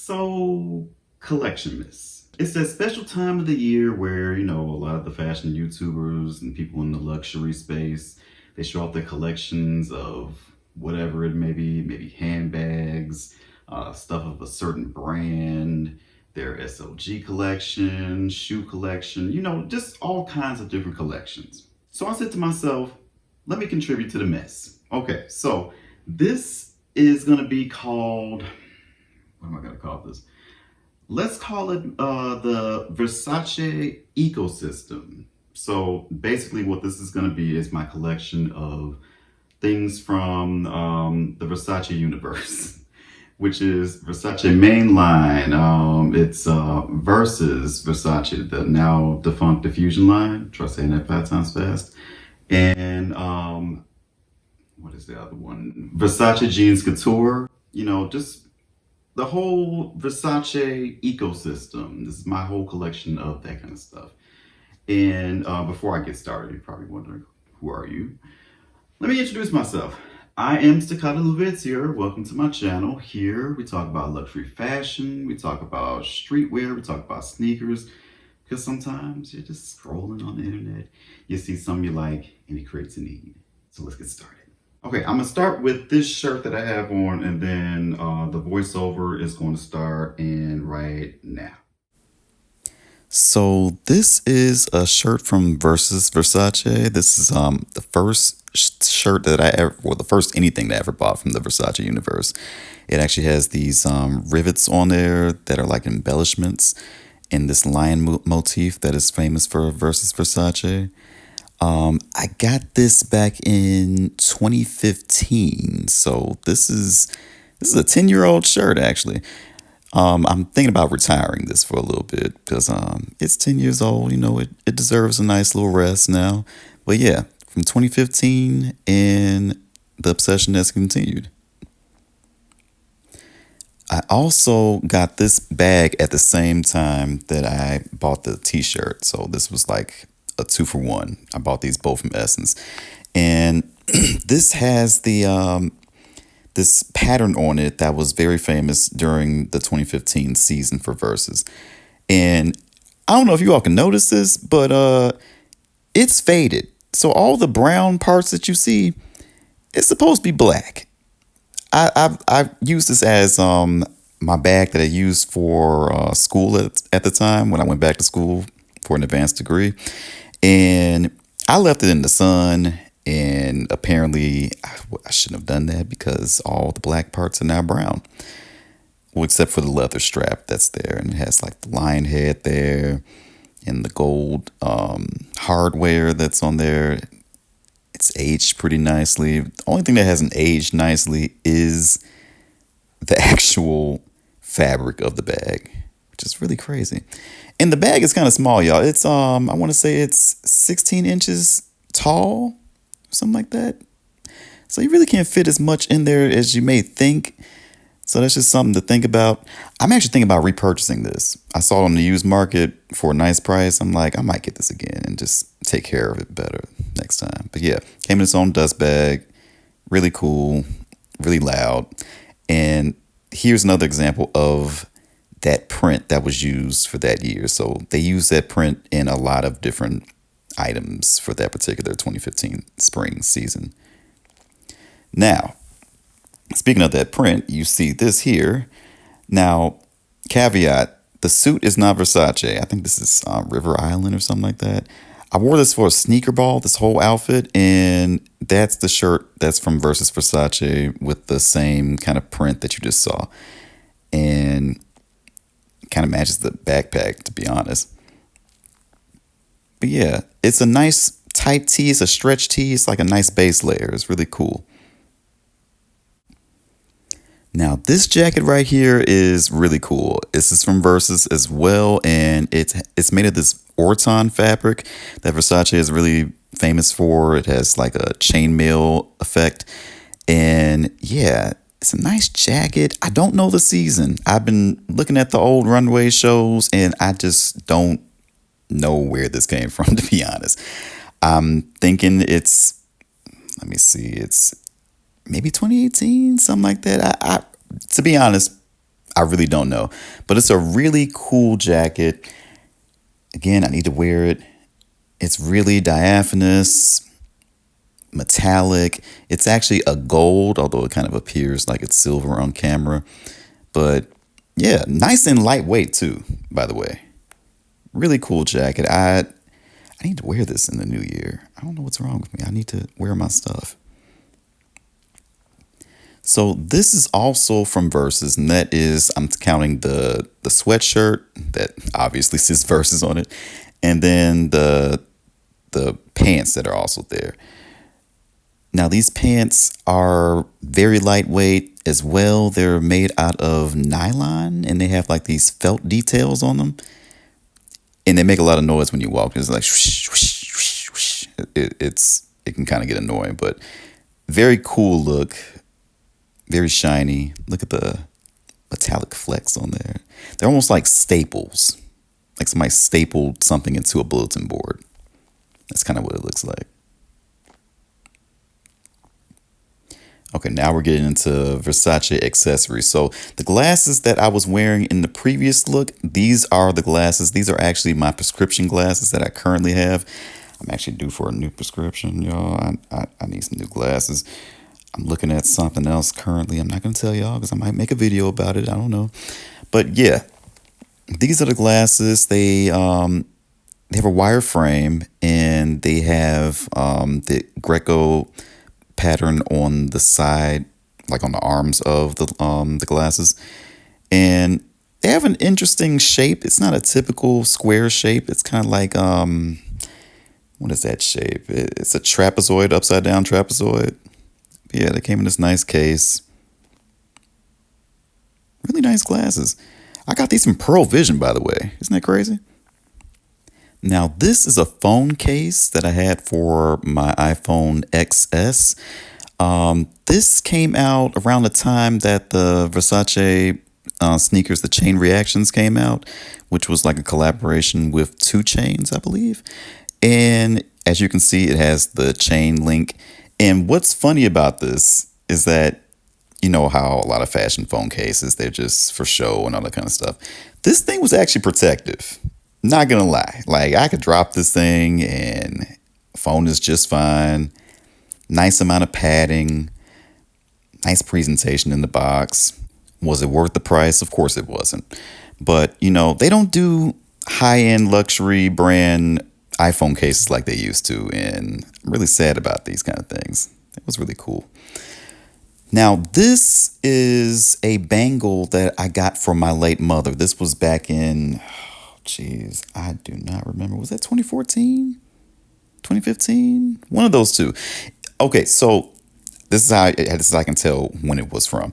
So, Collectionmas. It's that special time of the year where, a lot of the fashion YouTubers and people in the luxury space, they show off their collections of whatever it may be, maybe handbags, stuff of a certain brand, their SOG collection, shoe collection, just all kinds of different collections. So I said to myself, let me contribute to the mess. Okay, so this is going to be called, what am I going to call this? Let's call it the Versace Ecosystem. So basically what this is going to be is my collection of things from the Versace universe, which is Versace mainline. It's versus Versace, the now defunct diffusion line. Try saying that 5 times fast. And what is the other one? Versace Jeans Couture. Just the whole Versace ecosystem. This is my whole collection of that kind of stuff. And before I get started, you're probably wondering, who are you? Let me introduce myself. I am Staccato Luvizzier. Welcome to my channel. Here we talk about luxury fashion, we talk about streetwear, we talk about sneakers. Because sometimes you're just scrolling on the internet, you see something you like, and it creates a need. So let's get started. Okay, I'm gonna start with this shirt that I have on, and then the voiceover is going to start in right now. So this is a shirt from Versace. This is the first shirt that I ever, well, the first anything that I ever bought from the Versace universe. It actually has these rivets on there that are like embellishments in this lion motif that is famous for Versace. I got this back in 2015, so this is a 10-year-old shirt actually. I'm thinking about retiring this for a little bit because it's 10 years old. It deserves a nice little rest now. But yeah, from 2015, and the obsession has continued. I also got this bag at the same time that I bought the t-shirt. So this was like a 2-for-1. I bought these both from Essence. And this has the this pattern on it that was very famous during the 2015 season for Versus. And I don't know if you all can notice this, but it's faded. So all the brown parts that you see, it's supposed to be black. I've used this as my bag that I used for school at the time when I went back to school for an advanced degree. And I left it in the sun, and apparently I shouldn't have done that because all the black parts are now brown. Well, except for the leather strap that's there, and it has like the lion head there and the gold hardware that's on there. It's aged pretty nicely. The only thing that hasn't aged nicely is the actual fabric of the bag, which is really crazy. And the bag is kind of small, y'all. It's I want to say it's 16 inches tall, something like that. So you really can't fit as much in there as you may think. So that's just something to think about. I'm actually thinking about repurchasing this. I saw it on the used market for a nice price. I'm like, I might get this again and just take care of it better next time. But yeah, came in its own dust bag. Really cool, really loud. And here's another example of that print that was used for that year. So they used that print in a lot of different items for that particular 2015 spring season. Now, speaking of that print, you see this here. Now, caveat, the suit is not Versace. I think this is River Island or something like that. I wore this for a sneaker ball, this whole outfit, and that's the shirt that's from Versus Versace with the same kind of print that you just saw. And kind of matches the backpack, to be honest. But yeah, it's a nice tight tee. It's a stretch tee. It's like a nice base layer. It's really cool. Now, this jacket right here is really cool. This is from Versus as well, and it's made of this orton fabric that Versace is really famous for. It has like a chainmail effect, and yeah, it's a nice jacket. I don't know the season. I've been looking at the old runway shows, and I just don't know where this came from, to be honest. I'm thinking it's, let me see, it's maybe 2018, something like that. To be honest, I really don't know. But it's a really cool jacket. Again, I need to wear it. It's really diaphanous, metallic. It's actually a gold, although it kind of appears like it's silver on camera. But yeah, nice and lightweight too, by the way. Really cool jacket. I need to wear this in the new year. I don't know what's wrong with me. I need to wear my stuff. So this is also from Versus, and that is, I'm counting the sweatshirt that obviously says Versus on it, and then the pants that are also there. Now these pants are very lightweight as well. They're made out of nylon, and they have like these felt details on them, and they make a lot of noise when you walk. It's like whoosh, whoosh, whoosh, whoosh. It can kind of get annoying, but very cool look. Very shiny. Look at the metallic flecks on there. They're almost like staples. Like somebody stapled something into a bulletin board. That's kind of what it looks like. Okay, now we're getting into Versace accessories. So the glasses that I was wearing in the previous look, these are the glasses. These are actually my prescription glasses that I currently have. I'm actually due for a new prescription, y'all. I need some new glasses. I'm looking at something else currently. I'm not going to tell y'all because I might make a video about it. I don't know. But yeah, these are the glasses. They have a wire frame, and they have the Greco pattern on the side, like on the arms of the glasses. And they have an interesting shape. It's not a typical square shape. It's kind of like, what is that shape? It's a trapezoid, upside down trapezoid. Yeah, they came in this nice case. Really nice glasses. I got these from Pearl Vision, by the way. Isn't that crazy? Now, this is a phone case that I had for my iPhone XS. This came out around the time that the Versace sneakers, the Chain Reactions, came out, which was like a collaboration with 2 Chainz, I believe. And as you can see, it has the chain link. And what's funny about this is that, you know how a lot of fashion phone cases, they're just for show and all that kind of stuff. This thing was actually protective. Not gonna lie. Like, I could drop this thing and phone is just fine. Nice amount of padding. Nice presentation in the box. Was it worth the price? Of course it wasn't. But, you know, they don't do high-end luxury brand iPhone cases like they used to, and I'm really sad about these kind of things. It was really cool. Now, this is a bangle that I got from my late mother. This was back in, I do not remember. Was that 2014? 2015? One of those two. Okay, so this is how I can tell when it was from,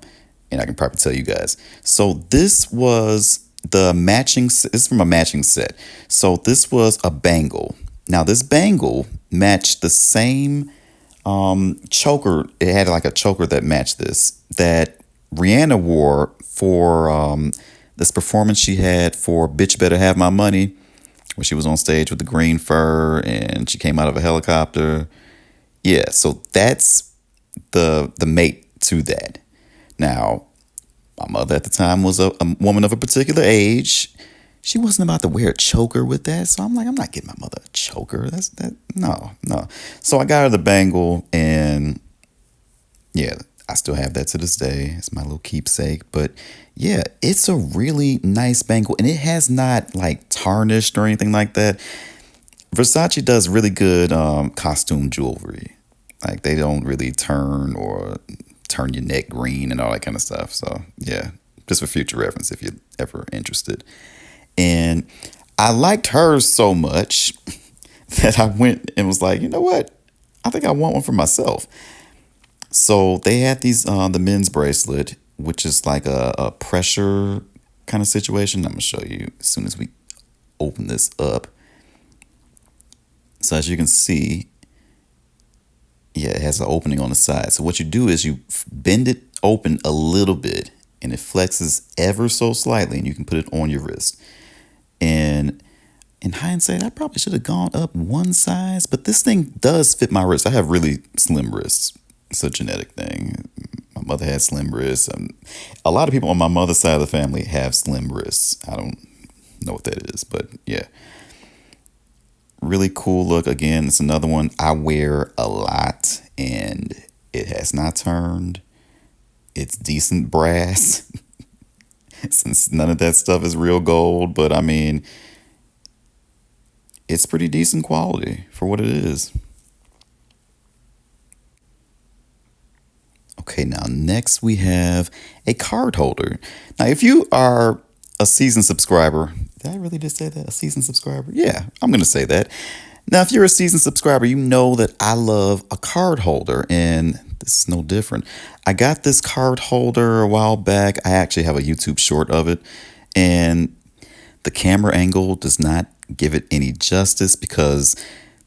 and I can probably tell you guys. So this was this is from a matching set. So this was a bangle. Now this bangle matched the same choker. It had like a choker that matched this, that Rihanna wore for this performance she had for Bitch Better Have My Money, where she was on stage with the green fur and she came out of a helicopter. Yeah, so that's the mate to that. Now, my mother at the time was a woman of a particular age. She wasn't about to wear a choker with that. So I'm like, I'm not getting my mother a choker. No. So I got her the bangle, and yeah, I still have that to this day. It's my little keepsake. But yeah, it's a really nice bangle, and it has not like tarnished or anything like that. Versace does really good costume jewelry. Like, they don't really turn your neck green and all that kind of stuff. So yeah, just for future reference if you're ever interested. And I liked hers so much that I went and was like, you know what? I think I want one for myself. So they had these, the men's bracelet, which is like a pressure kind of situation. I'm going to show you as soon as we open this up. So as you can see, yeah, it has an opening on the side. So what you do is you bend it open a little bit, and it flexes ever so slightly, and you can put it on your wrist. And in hindsight, I probably should have gone up one size, but this thing does fit my wrist. I have really slim wrists. It's a genetic thing. My mother had slim wrists. A lot of people on my mother's side of the family have slim wrists. I don't know what that is, but yeah, really cool look. Again, it's another one I wear a lot, and it has not turned. It's decent brass, since none of that stuff is real gold. But I mean, it's pretty decent quality for what it is. Okay, now next we have a card holder. Now, if you are a seasoned subscriber, did I really just say that? A seasoned subscriber? Yeah, I'm going to say that. Now, if you're a seasoned subscriber, you know that I love a card holder, and this is no different. I got this card holder a while back. I actually have a YouTube short of it, and the camera angle does not give it any justice because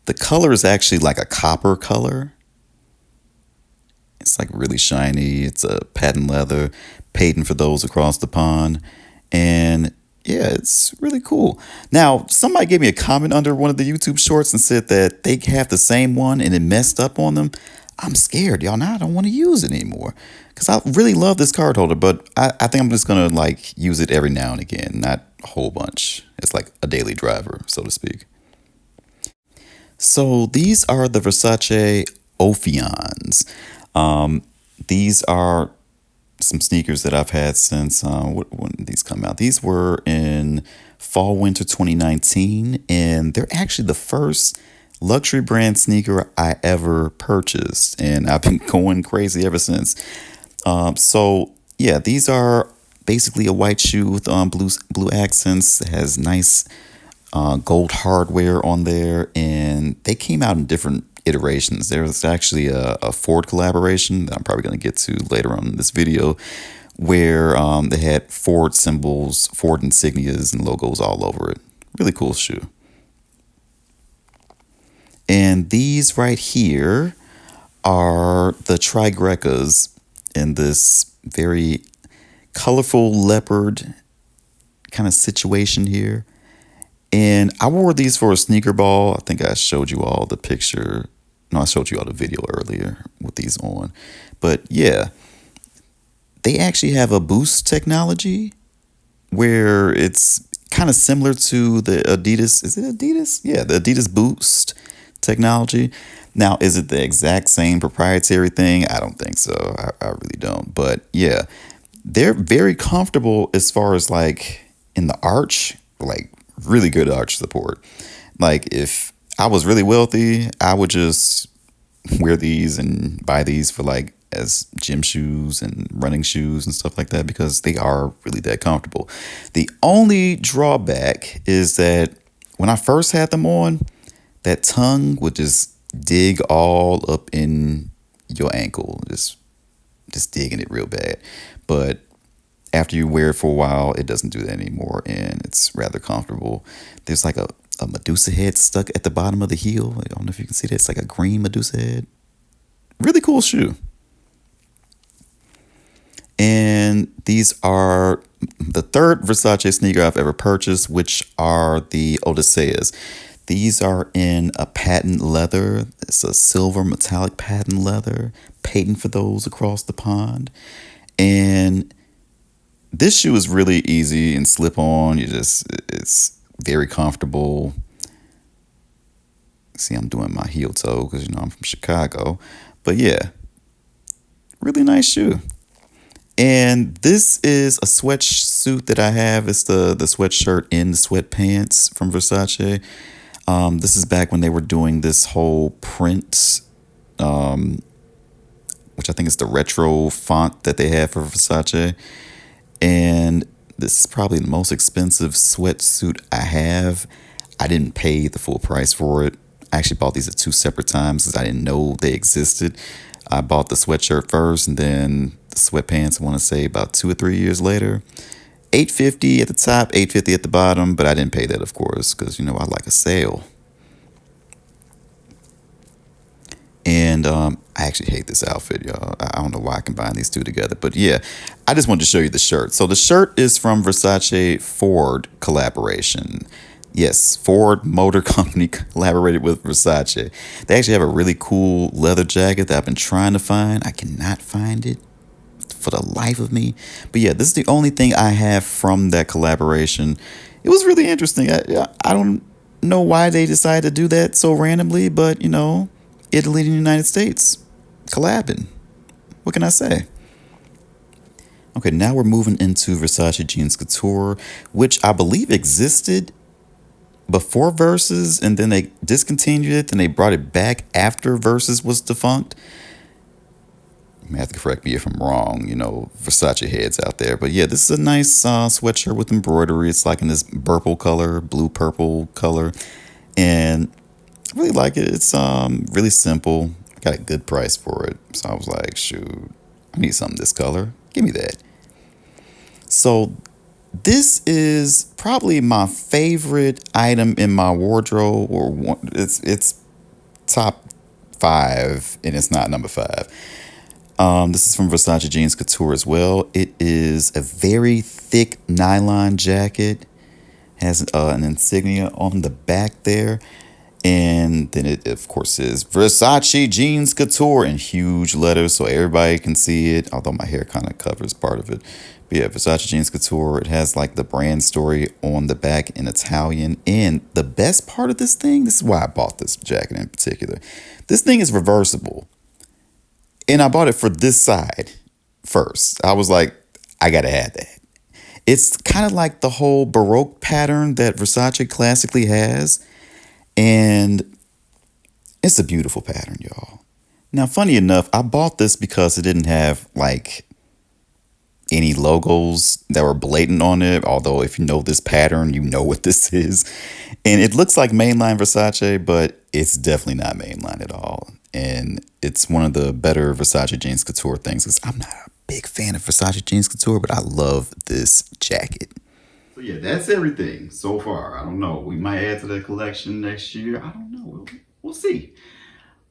the color is actually like a copper color. It's like really shiny. It's a patent leather, patent for those across the pond. And yeah, it's really cool. Now, somebody gave me a comment under one of the YouTube shorts and said that they have the same one and it messed up on them. I'm scared, y'all. Now I don't want to use it anymore because I really love this card holder, but I think I'm just going to like use it every now and again, not a whole bunch. It's like a daily driver, so to speak. So these are the Versace Ophions. These are some sneakers that I've had since when did these come out? These were in fall winter 2019, and they're actually the first luxury brand sneaker I ever purchased, and I've been going crazy ever since. So yeah, these are basically a white shoe with blue accents. It has nice gold hardware on there, and they came out in different iterations. There was actually a Ford collaboration that I'm probably going to get to later on in this video, where they had Ford symbols, Ford insignias, and logos all over it. Really cool shoe. And these right here are the Trigrecas in this very colorful leopard kind of situation here. And I wore these for a sneaker ball. I think I showed you all the picture. No, I showed you all the video earlier with these on. But yeah, they actually have a boost technology where it's kind of similar to the Adidas. Is it Adidas? Yeah, the Adidas Boost technology. Now, is it the exact same proprietary thing? I don't think so. I really don't. But yeah, they're very comfortable as far as like in the arch, like really good arch support. Like if I was really wealthy, I would just wear these and buy these for like as gym shoes and running shoes and stuff like that because they are really that comfortable. The only drawback is that when I first had them on, that tongue would just dig all up in your ankle, just digging it real bad. But after you wear it for a while, it doesn't do that anymore, and it's rather comfortable. There's like a Medusa head stuck at the bottom of the heel. I don't know if you can see that. It's like a green Medusa head. Really cool shoe. And these are the third Versace sneaker I've ever purchased, which are the Odysseas. These are in a patent leather. It's a silver metallic patent leather, patent for those across the pond. And this shoe is really easy and slip on. It's very comfortable. See, I'm doing my heel toe because, you know, I'm from Chicago. But yeah, really nice shoe. And this is a sweatsuit that I have. It's the sweatshirt in the sweatpants from Versace. This is back when they were doing this whole print, which I think is the retro font that they have for Versace. And this is probably the most expensive sweatsuit I have. I didn't pay the full price for it. I actually bought these at two separate times because I didn't know they existed. I bought the sweatshirt first and then the sweatpants, I want to say about 2 or 3 years later. $850 at the top, $850 at the bottom, but I didn't pay that, of course, because, you know, I like a sale. And I actually hate this outfit, y'all. I don't know why I combine these two together. But yeah, I just wanted to show you the shirt. So the shirt is from Versace Ford collaboration. Yes, Ford Motor Company collaborated with Versace. They actually have a really cool leather jacket that I've been trying to find. I cannot find it for the life of me. But yeah, this is the only thing I have from that collaboration. It was really interesting. I don't know why they decided to do that so randomly, but you know, Italy and the United States collabing. What can I say? Okay, now we're moving into Versace Jeans Couture, which I believe existed before Versus, and then they discontinued it, then they brought it back after Versus was defunct. You may have to correct me if I'm wrong, you know, Versace heads out there. But yeah, this is a nice sweatshirt with embroidery. It's like in this purple color, blue purple color. And I really like it. It's really simple. I got a good price for it. So I was like, shoot, I need something this color. Give me that. So this is probably my favorite item in my wardrobe, or one, it's top five, and it's not number five. This is from Versace Jeans Couture as well. It is a very thick nylon jacket, has an insignia on the back there. And then it, of course, says Versace Jeans Couture in huge letters so everybody can see it, although my hair kind of covers part of it. But yeah, Versace Jeans Couture, it has like the brand story on the back in Italian. And the best part of this thing, this is why I bought this jacket in particular. This thing is reversible. And I bought it for this side first. I was like, I gotta have that. It's kind of like the whole Baroque pattern that Versace classically has. And it's a beautiful pattern, y'all. Now, funny enough, I bought this because it didn't have like any logos that were blatant on it. Although if you know this pattern, you know what this is. And it looks like mainline Versace, but it's definitely not mainline at all. And it's one of the better Versace Jeans Couture things, because I'm not a big fan of Versace Jeans Couture, but I love this jacket. So yeah, that's everything so far. I don't know. We might add to the collection next year. I don't know. We'll see.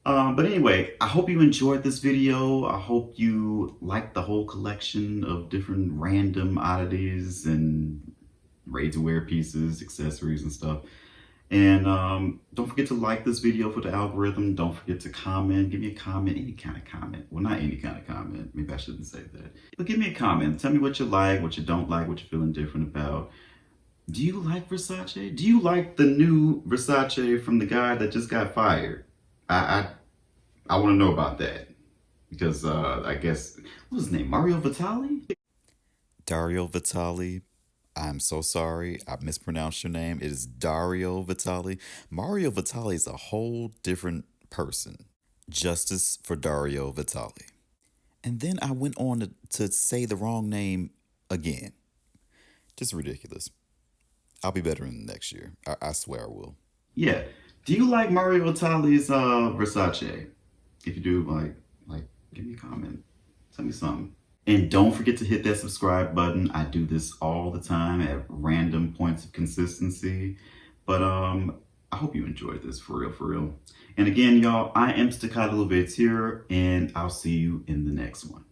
But anyway, I hope you enjoyed this video. I hope you liked the whole collection of different random oddities and ready-to-wear pieces, accessories, and stuff. And don't forget to like this video for the algorithm. Don't forget to comment. Give me a comment, any kind of comment. Well, not any kind of comment. Maybe I shouldn't say that. But give me a comment. Tell me what you like, what you don't like, what you're feeling different about. Do you like Versace? Do you like the new Versace from the guy that just got fired? I want to know about that. Because I guess, what was his name? Mario Vitali? Dario Vitali. I'm so sorry. I mispronounced your name. It is Dario Vitali. Mario Vitali is a whole different person. Justice for Dario Vitali. And then I went on to say the wrong name again. Just ridiculous. I'll be better in the next year. I swear I will. Yeah. Do you like Mario Vitali's Versace? If you do, like, give me a comment. Tell me something. And don't forget to hit that subscribe button. I do this all the time at random points of consistency. But I hope you enjoyed this, for real, for real. And again, y'all, I am Staccato Levates here, and I'll see you in the next one.